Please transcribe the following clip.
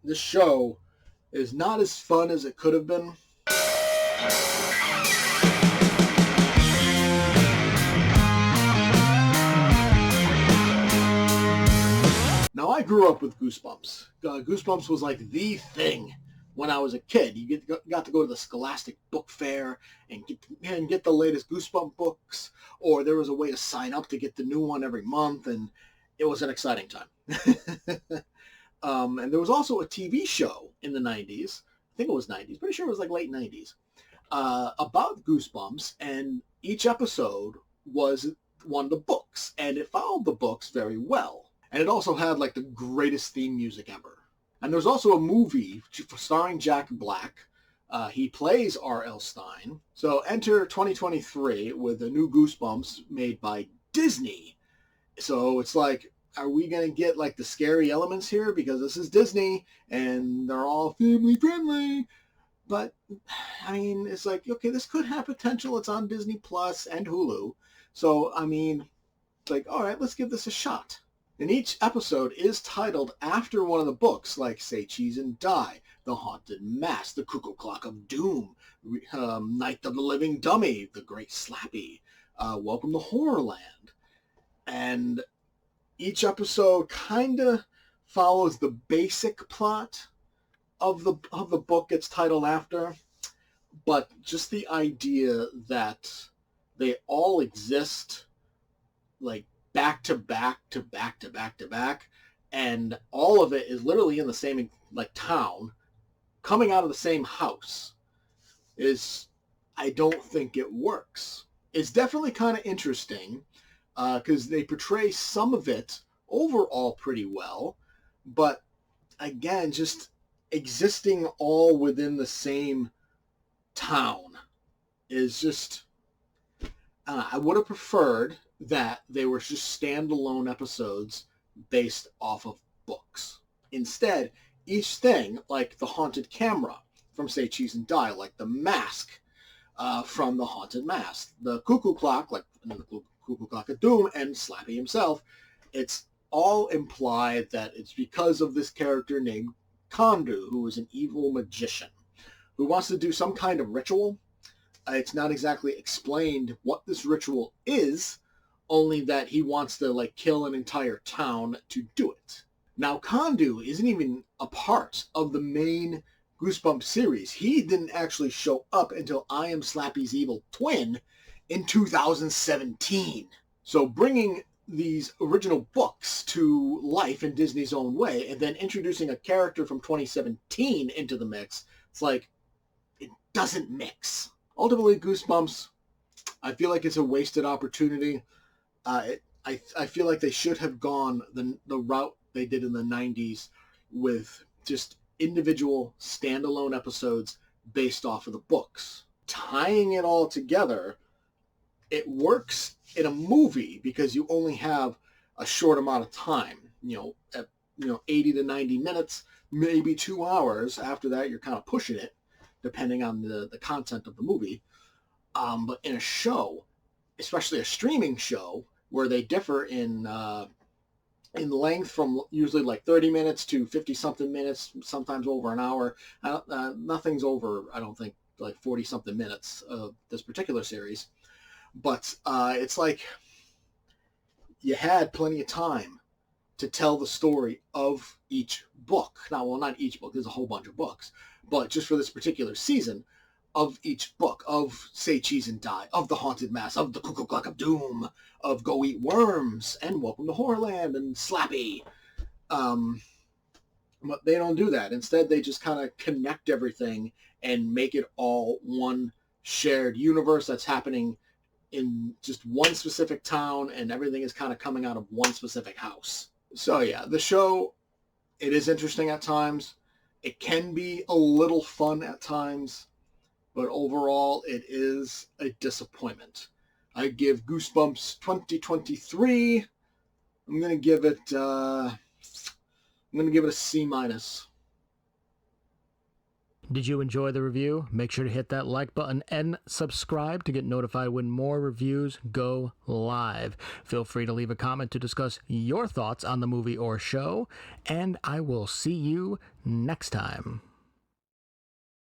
this show is not as fun as it could have been. Now, I grew up with Goosebumps. Goosebumps was like the thing when I was a kid. You got to go to the Scholastic Book Fair and get the latest Goosebump books, or there was a way to sign up to get the new one every month, and it was an exciting time. And there was also a TV show in the 90s. I think it was 90s. Pretty sure it was like late 90s. About Goosebumps, and each episode was one of the books, and it followed the books very well. And it also had like the greatest theme music ever. And there's also a movie starring Jack Black. He plays R.L. Stine. So enter 2023 with a new Goosebumps made by Disney. So it's like, are we going to get like the scary elements here? Because this is Disney and they're all family friendly. But, I mean, it's like, okay, this could have potential. It's on Disney Plus and Hulu. So, I mean, it's like, all right, let's give this a shot. And each episode is titled after one of the books, like Say Cheese and Die, The Haunted Mass, The Cuckoo Clock of Doom, Night of the Living Dummy, The Great Slappy, Welcome to Horrorland. And each episode kind of follows the basic plot of the book it's titled after, but just the idea that they all exist like back to back to back to back to back, and all of it is literally in the same like town, coming out of the same house, is, I don't think it works. It's definitely kind of interesting because they portray some of it overall pretty well, but again, just existing all within the same town is just, I would have preferred that they were just standalone episodes based off of books. Instead, each thing, like the haunted camera from Say Cheese and Die, like the mask from the Haunted Mask, the cuckoo clock, like the Cuckoo Clock of Doom, and Slappy himself, it's all implied that it's because of this character named Kondu, who is an evil magician, who wants to do some kind of ritual. It's not exactly explained what this ritual is, only that he wants to like kill an entire town to do it. Now, Kondu isn't even a part of the main Goosebumps series. He didn't actually show up until I Am Slappy's Evil Twin in 2017. So bringing these original books to life in Disney's own way, and then introducing a character from 2017 into the mix, it's like, it doesn't mix. Ultimately, Goosebumps, I feel like it's a wasted opportunity. I feel like they should have gone the route they did in the 90s with just individual standalone episodes based off of the books. Tying it all together, it works in a movie because you only have a short amount of time, at 80 to 90 minutes, maybe 2 hours. After that, you're kind of pushing it, depending on the content of the movie. But in a show, especially a streaming show, where they differ in length from usually like 30 minutes to 50-something minutes, sometimes over an hour. Nothing's over, I don't think, like 40-something minutes of this particular series. But it's like you had plenty of time to tell the story of each book. Now, well, not each book. There's a whole bunch of books. But just for this particular season, of each book, of Say Cheese and Die, of The Haunted Mass, of The Cuckoo Clock of Doom, of Go Eat Worms, and Welcome to Horrorland, and Slappy. But they don't do that. Instead, they just kind of connect everything and make it all one shared universe that's happening in just one specific town, and everything is kind of coming out of one specific house. So yeah, the show, it is interesting at times. It can be a little fun at times, but overall, it is a disappointment. I give Goosebumps 2023. I'm gonna give it a C-. Did you enjoy the review? Make sure to hit that like button and subscribe to get notified when more reviews go live. Feel free to leave a comment to discuss your thoughts on the movie or show, and I will see you next time.